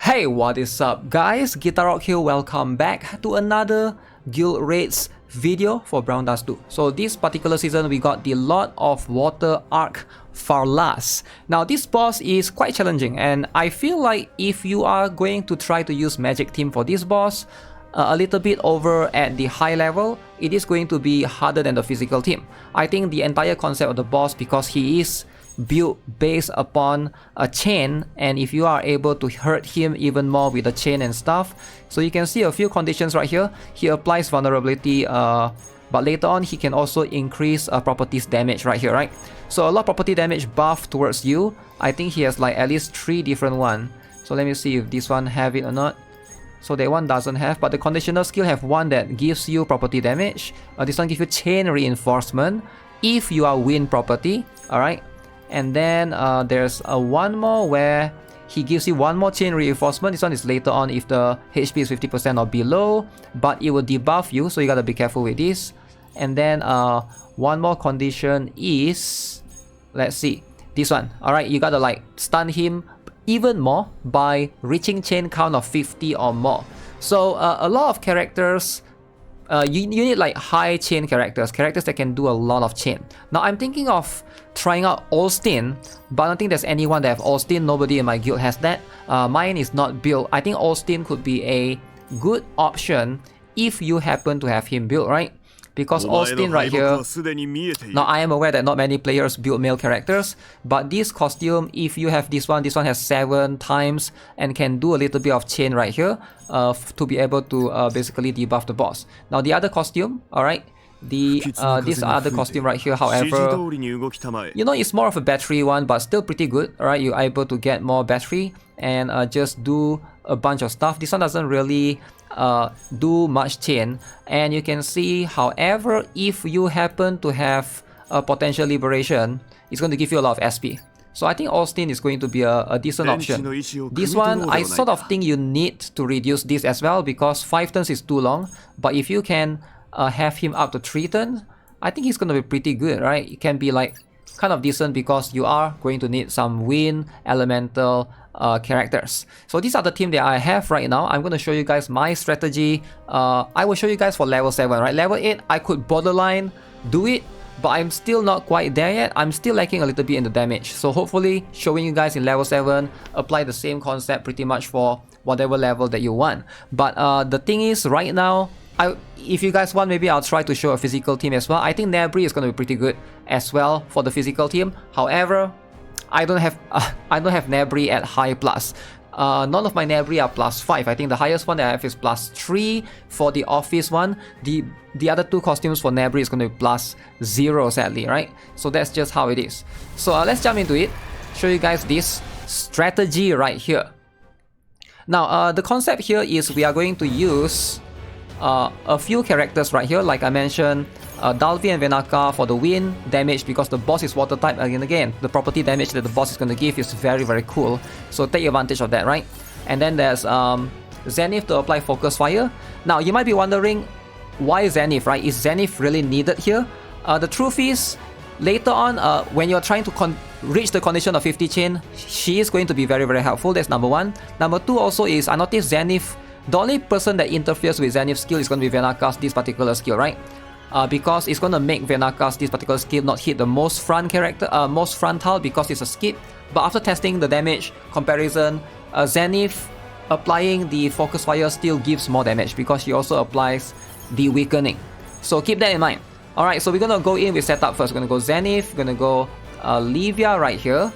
Hey, what is up guys? GuitarRock here, welcome back to another guild raids video for Brown Dust 2. So this particular season we got the Lord of Water Arc Farlas. Now this boss is quite challenging and I feel like if you are going to try to use magic team for this boss a little bit over at the high level, it is going to be harder than the physical team. I think the entire concept of the boss, because he is built based upon a chain, and if you are able to hurt him even more with the chain and stuff, so you can see a few conditions right here. He applies vulnerability, but later on he can also increase properties damage right here, right? So a lot of property damage buff towards you. I think he has like at least 3 different ones. So let me see if this one have it or not. So that one doesn't have, but the conditional skill have one that gives you property damage. This one gives you chain reinforcement if you are wind property, alright? And then there's one more where he gives you one more chain reinforcement. This one is later on if the HP is 50% or below, but it will debuff you, so you gotta be careful with this. And then one more condition is, let's see, this one. Alright, you gotta like stun him even more by reaching chain count of 50 or more. So a lot of characters, you need like high chain characters that can do a lot of chain. Now I'm thinking of trying out Olstein, but I don't think there's anyone that have Olstein. Nobody in my guild has that. Mine is not built. I think Olstein could be a good option if you happen to have him built, right? Because Olstein right here, now I am aware that not many players build male characters, but this costume, if you have this one has 7 times and can do a little bit of chain right here to be able to basically debuff the boss. Now the other costume, alright, this other costume right here, however, you know, it's more of a battery one, but still pretty good, alright? You're able to get more battery and just do a bunch of stuff. This one doesn't really do much chain, and you can see, however, if you happen to have a potential liberation, it's going to give you a lot of SP. So I think Olstein is going to be a decent option. This one, I sort of think you need to reduce this as well, because 5 turns is too long, but if you can have him up to 3 turns, I think he's going to be pretty good, right? It can be like kind of decent because you are going to need some wind elemental characters. So these are the team that I have right now. I'm going to show you guys my strategy. I will show you guys for level 7, right? Level 8, I could borderline do it, but I'm still not quite there yet. I'm still lacking a little bit in the damage. So hopefully showing you guys in level 7, apply the same concept pretty much for whatever level that you want. But the thing is, right now, if you guys want, maybe I'll try to show a physical team as well. I think Nabri is going to be pretty good as well for the physical team. However, I don't have Nabri at high plus. None of my Nabri are plus 5. I think the highest one that I have is plus 3 for the office one. The other 2 costumes for Nabri is going to be plus 0, sadly, right? So that's just how it is. So let's jump into it. Show you guys this strategy right here. Now the concept here is we are going to use a few characters right here, like I mentioned, Dalvi and Venaka for the wind damage, because the boss is water type. Again, the property damage that the boss is going to give is very, very cool. So take advantage of that, right? And then there's Zenith to apply focus fire. Now you might be wondering, why Zenith, right? Is Zenith really needed here? The truth is, later on, when you're trying to reach the condition of 50 chain, she is going to be very, very helpful. That's number 1. Number 2 also is, I noticed Zenith, the only person that interferes with Zenith's skill is going to be Venaka's this particular skill, right? Because it's going to make Venaka's this particular skill not hit the most frontal because it's a skip. But after testing the damage comparison, Zenith applying the focus fire still gives more damage because she also applies the weakening. So keep that in mind. Alright, so we're going to go in with setup first. We're going to go Zenith, we're going to go Livia right here.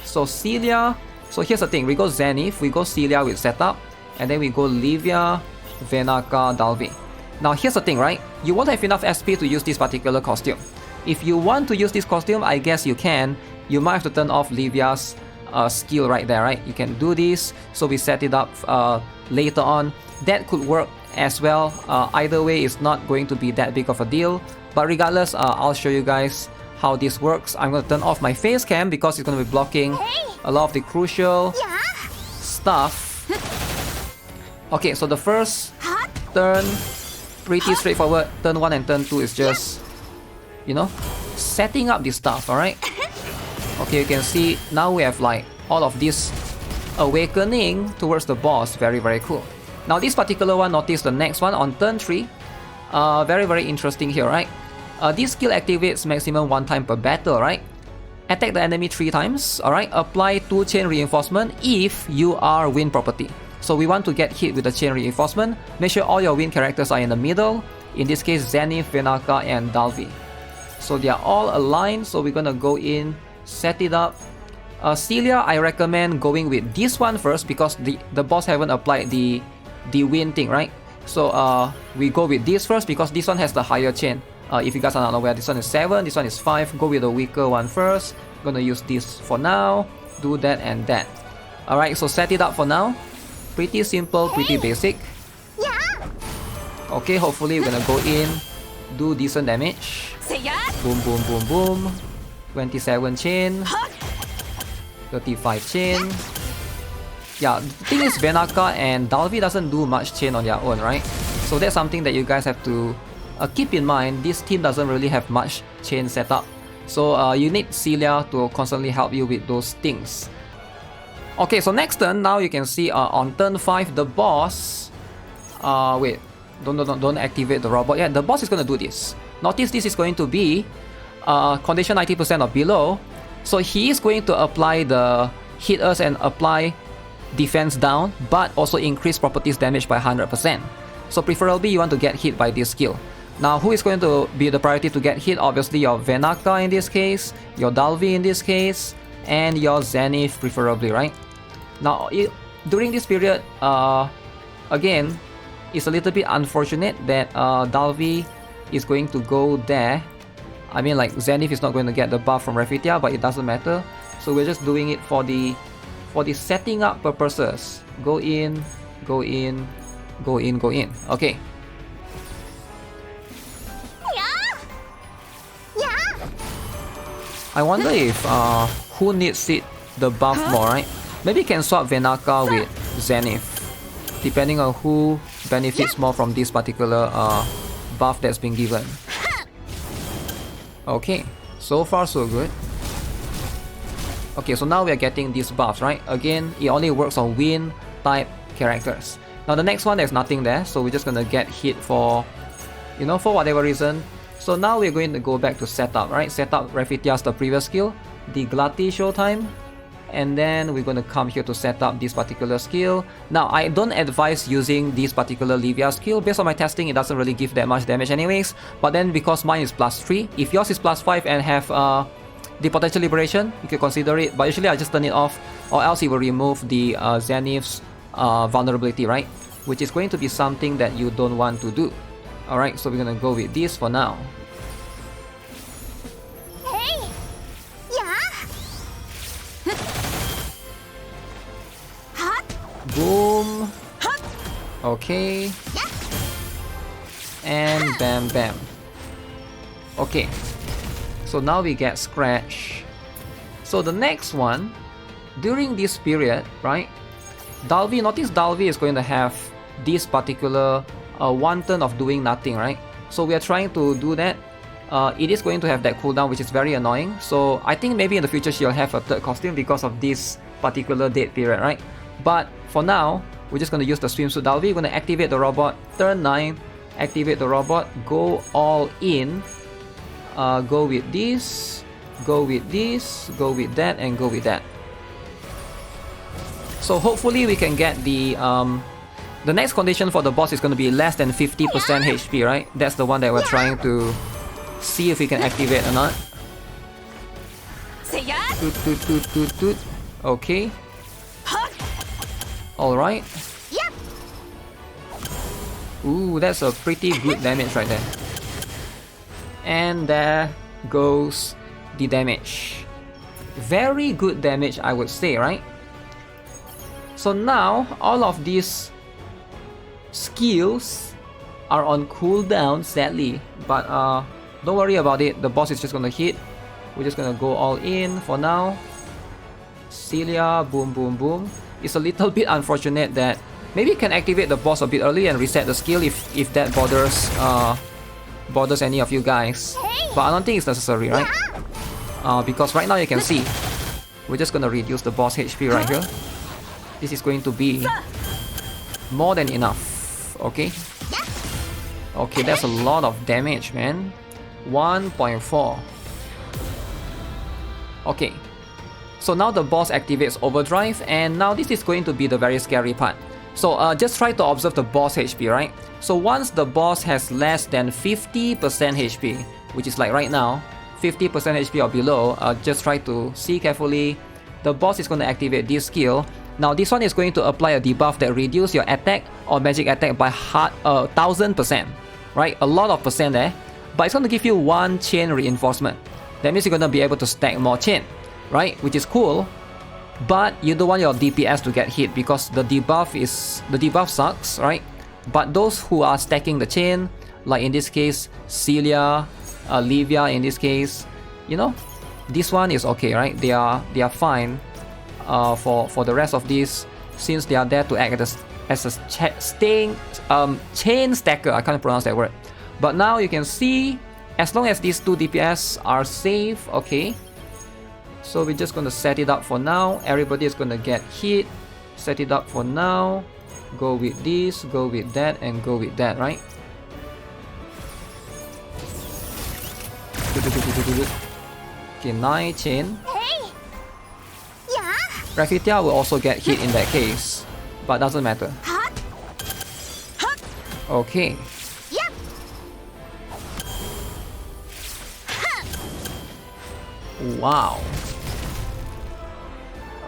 So Celia, so here's the thing, we go Zenith, we go Celia with setup, and then we go Livia, Venaka, Dalvi. Now here's the thing, right? You won't have enough SP to use this particular costume. If you want to use this costume, I guess you can. You might have to turn off Livia's skill right there, right? You can do this, so we set it up later on. That could work as well. Either way, it's not going to be that big of a deal. But regardless, I'll show you guys how this works. I'm going to turn off my face cam because it's going to be blocking a lot of the crucial stuff. Okay, so the first turn, pretty straightforward. Turn 1 and turn 2 is just, you know, setting up this stuff, alright? Okay, you can see now we have like all of these awakening towards the boss. Very, very cool. Now this particular one, notice the next one on turn 3. Very, very interesting here, right? This skill activates maximum 1 time per battle, right? Attack the enemy 3 times, alright? Apply 2 chain reinforcement if you are wind property. So we want to get hit with the chain reinforcement. Make sure all your wind characters are in the middle. In this case, Zenith, Venaka, and Dalvi. So they are all aligned, so we're gonna go in, set it up. Celia, I recommend going with this one first because the boss haven't applied the wind thing, right? So we go with this first because this one has the higher chain. If you guys are not aware, this one is 7, this one is 5. Go with the weaker one first. Gonna use this for now. Do that and that. Alright, so set it up for now. Pretty simple, pretty basic. Okay, hopefully we're gonna go in, do decent damage. Boom, boom, boom, boom. 27 chain. 35 chain. Yeah, the thing is Venaka and Dalvi doesn't do much chain on their own, right? So that's something that you guys have to keep in mind. This team doesn't really have much chain setup. So you need Celia to constantly help you with those things. Okay, so next turn, now you can see on turn 5, the boss... wait, don't activate the robot yet. The boss is going to do this. Notice this is going to be condition 90% or below. So he is going to apply the hit us and apply defense down, but also increase properties damage by 100%. So preferably you want to get hit by this skill. Now who is going to be the priority to get hit? Obviously your Venaka in this case, your Dalvi in this case, and your Zenith preferably, right? Now during this period, again, it's a little bit unfortunate that Dalvi is going to go there. I mean, like, Zenith is not going to get the buff from Refitia, but it doesn't matter. So we're just doing it for the setting up purposes. Go in, go in, go in, go in. Okay. I wonder if who needs it the buff more, right? Maybe you can swap Venaka with Zenith, depending on who benefits more from this particular buff that's been given. Okay, so far so good. Okay, so now we are getting these buffs, right? Again, it only works on wind type characters. Now the next one, there's nothing there, so we're just gonna get hit for, you know, for whatever reason. So now we're going to go back to setup, right? Setup Refitia's the previous skill, the Glati Showtime. And then we're going to come here to set up this particular skill. Now, I don't advise using this particular Livia skill. Based on my testing, it doesn't really give that much damage anyways. But then because mine is +3, if yours is +5 and have the potential liberation, you can consider it. But usually I just turn it off, or else it will remove the Zenith's vulnerability, right? Which is going to be something that you don't want to do. Alright, so we're going to go with this for now. Boom. Okay. And bam bam. Okay. So now we get Scratch. So the next one, during this period, right? Dalvi, notice Dalvi is going to have this particular 1 turn of doing nothing, right? So we are trying to do that. It is going to have that cooldown, which is very annoying. So I think maybe in the future she'll have a third costume because of this particular dead period, right? But for now, we're just going to use the swimsuit Dalvi. We're going to activate the robot. Turn 9, activate the robot. Go all in. Go with this. Go with this. Go with that. And go with that. So hopefully we can get the next condition for the boss is going to be less than 50% HP, right? That's the one that we're trying to see if we can activate or not. Toot. Okay. Alright. Ooh, that's a pretty good damage right there. And there goes the damage. Very good damage, I would say, right? So now, all of these skills are on cooldown, sadly. But don't worry about it, the boss is just gonna hit. We're just gonna go all in for now. Celia, boom, boom, boom. It's a little bit unfortunate that maybe you can activate the boss a bit early and reset the skill if that bothers any of you guys. But I don't think it's necessary, right? Because right now you can see we're just gonna reduce the boss HP right here. This is going to be more than enough. Okay. Okay, that's a lot of damage, man. 1.4. Okay. So now the boss activates Overdrive, and now this is going to be the very scary part. So just try to observe the boss HP, right? So once the boss has less than 50% HP, which is like right now, 50% HP or below, just try to see carefully. The boss is going to activate this skill. Now this one is going to apply a debuff that reduces your attack or magic attack by 1000%, right? A lot of percent there, but it's going to give you 1 chain reinforcement. That means you're going to be able to stack more chain, right? Which is cool, but you don't want your DPS to get hit because the debuff sucks, right? But those who are stacking the chain, like in this case Celia, Livia in this case, you know, this one is okay, right? They are fine. For the rest of these, since they are there to act as a chain stacker. I can't pronounce that word. But now you can see, as long as these 2 DPS are safe, okay. So we're just gonna set it up for now. Everybody is gonna get hit. Set it up for now. Go with this, go with that, and go with that, right? Okay, 9 chain. Rafitia will also get hit in that case, but doesn't matter. Okay. Wow.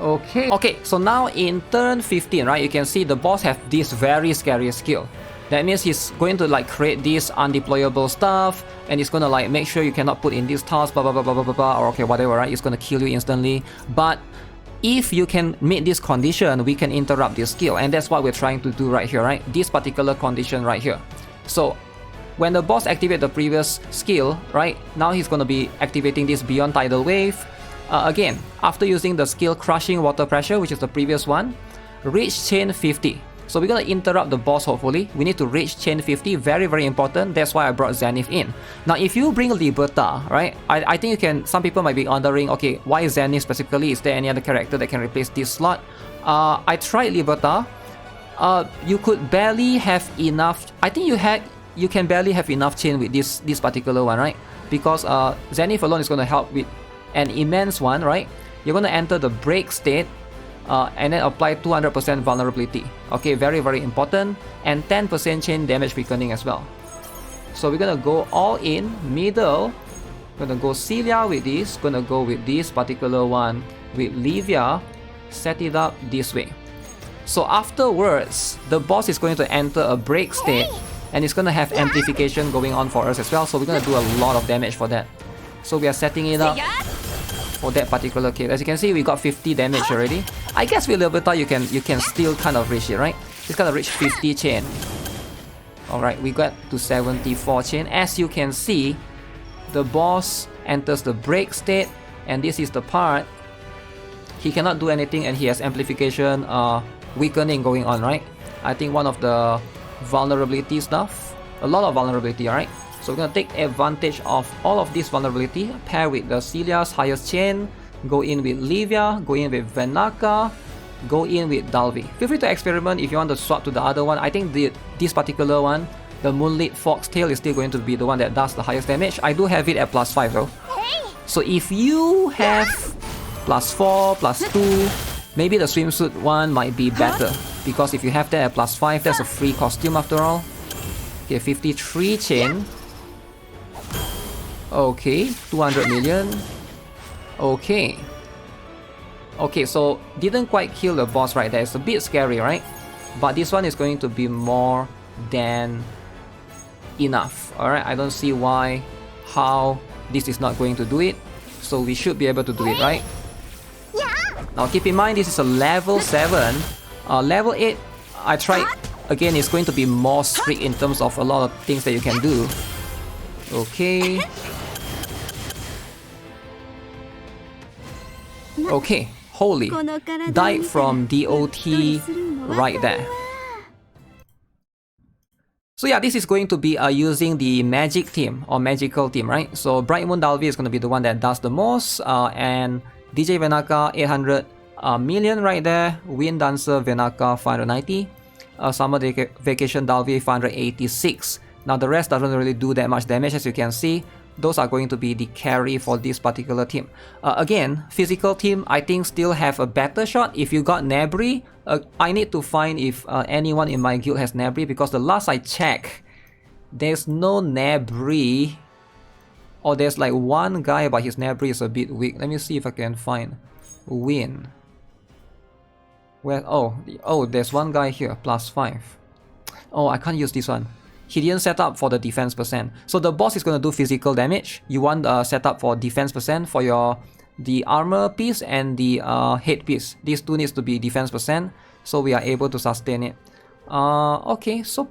Okay, so now in turn 15, right, you can see the boss have this very scary skill. That means he's going to like create this undeployable stuff, and he's gonna like make sure you cannot put in this task, blah blah blah blah blah blah, or okay, whatever, right? It's gonna kill you instantly. But if you can meet this condition, we can interrupt this skill, and that's what we're trying to do right here, right? This particular condition right here. So when the boss activates the previous skill, right, now he's going to be activating this Beyond Tidal Wave. Again, after using the skill Crushing Water Pressure, which is the previous one, reach chain 50. So we're going to interrupt the boss, hopefully. We need to reach chain 50, very, very important. That's why I brought Zenith in. Now, if you bring Liberta, right, I think you can, some people might be wondering, okay, why Zenith specifically? Is there any other character that can replace this slot? I tried Liberta. You could barely have enough, I think you can barely have enough chain with this particular one, right? Because Zenith alone is going to help with an immense one, right? You're going to enter the break state, and then apply 200% vulnerability. Okay, very, very important. And 10% chain damage weakening as well. So we're gonna go all in, middle. Gonna go Celia with this. Gonna go with this particular one with Livia. Set it up this way. So afterwards, the boss is going to enter a break state, and it's gonna have amplification going on for us as well. So we're gonna do a lot of damage for that. So we are setting it up for that particular case. As you can see, we got 50 damage already. I guess with Liberta you can still kind of reach it, right? It's gonna reach 50 chain. Alright, we got to 74 chain. As you can see, the boss enters the break state, and this is the part. He cannot do anything, and he has amplification weakening going on, right? I think one of the vulnerability stuff. A lot of vulnerability, alright? So we're gonna take advantage of all of this vulnerability, pair with the Celia's highest chain, go in with Livia, go in with Venaka, go in with Dalvi. Feel free to experiment if you want to swap to the other one. I think this particular one, the Moonlit Foxtail, is still going to be the one that does the highest damage. I do have it at +5 though. So if you have +4, +2, maybe the swimsuit one might be better. Because if you have that at +5, that's a free costume after all. Okay, 53 chain. Okay, 200 million. Okay. Okay, so didn't quite kill the boss right there. It's a bit scary, right? But this one is going to be more than enough. Alright, I don't see how this is not going to do it. So we should be able to do it, right? Now keep in mind, this is a level 7. Level 8, I tried. Again, it's going to be more strict in terms of a lot of things that you can do. Okay. Okay, holy. Died from DOT right there. So yeah, this is going to be using the magic team or magical team, right? So Bright Moon Dalvi is going to be the one that does the most, and DJ Venaka 800 Million right there. Wind Dancer Venaka 590. Summer Vacation Dalvi 586. Now the rest doesn't really do that much damage, as you can see. Those are going to be the carry for this particular team. Again, physical team I think still have a better shot. If you got Nabri, I need to find if anyone in my guild has Nabri, because the last I checked, there's no Nabri. Or there's like one guy, but his Nabri is a bit weak. Let me see if I can find Win. Where? Oh, there's one guy here, +5. Oh, I can't use this one. He didn't set up for the defense %. So the boss is going to do physical damage. You want set up for defense % for the armor piece and the head piece. These two needs to be defense %, so we are able to sustain it. Okay, so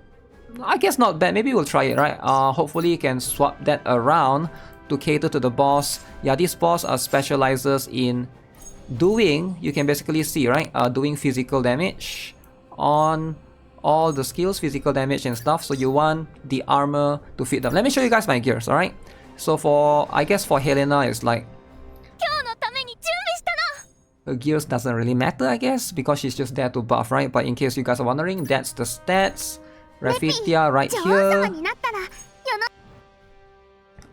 I guess not bad. Maybe we'll try it, right? Hopefully you can swap that around to cater to the boss. Yeah, this boss specializes in doing, you can basically see, right? Doing physical damage on all the skills, physical damage and stuff. So you want the armor to fit them. Let me show you guys my gears, alright? So I guess for Helena, it's like her gears doesn't really matter, I guess, because she's just there to buff, right? But in case you guys are wondering, that's the stats. Rafitia right here.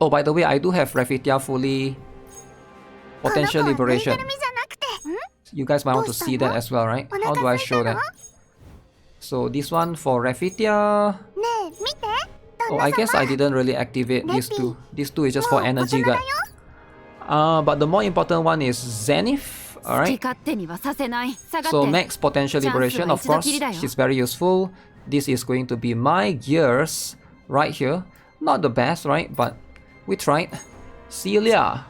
Oh, by the way, I do have Rafitia fully potential liberation. You guys might want to see that as well, right? How do I show that? So this one for Rafitia. Oh, I guess I didn't really activate these two. These two is just for energy guard. But the more important one is Zenith. Alright. So max potential liberation, of course, she's very useful. This is going to be my gears right here. Not the best, right? But we tried. Celia.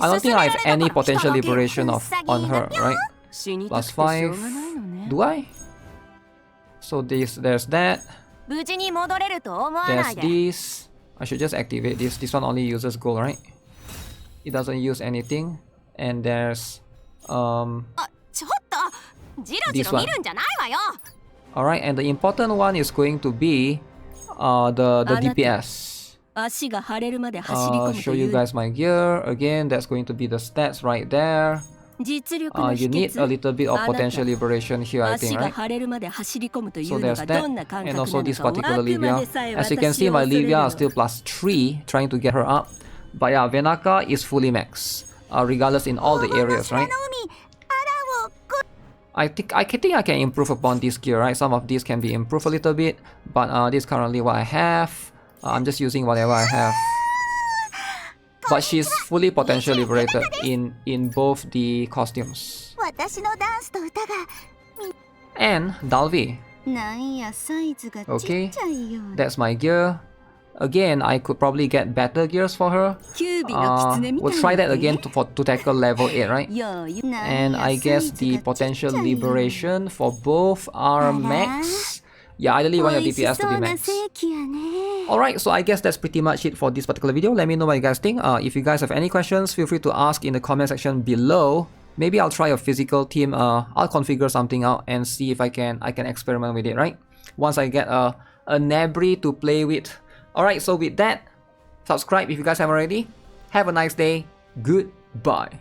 I don't think I have any potential liberation on her, right? +5. Do I? So there's that. There's this. I should just activate this. This one only uses gold, right? It doesn't use anything. And there's this one. Alright, and the important one is going to be the DPS. Show you guys my gear. Again, that's going to be the stats right there. You need a little bit of potential liberation here, I think, right? So there's that. And also this particular Livia. As you can see, my Livia are still +3, trying to get her up. But yeah, Venaka is fully max, regardless in all the areas, right? I think I can improve upon this gear, right? Some of these can be improved a little bit, but this is currently what I have. I'm just using whatever I have. But she's fully potential liberated in both the costumes. And Dalvi. Okay, that's my gear. Again, I could probably get better gears for her. We'll try that again to tackle level 8, right? And I guess the potential liberation for both are max. Yeah, ideally you want your DPS to be max. Alright, so I guess that's pretty much it for this particular video. Let me know what you guys think. If you guys have any questions, feel free to ask in the comment section below. Maybe I'll try a physical team. I'll configure something out and see if I can experiment with it, right? Once I get a Nabri to play with. Alright, so with that, subscribe if you guys haven't already. Have a nice day. Goodbye.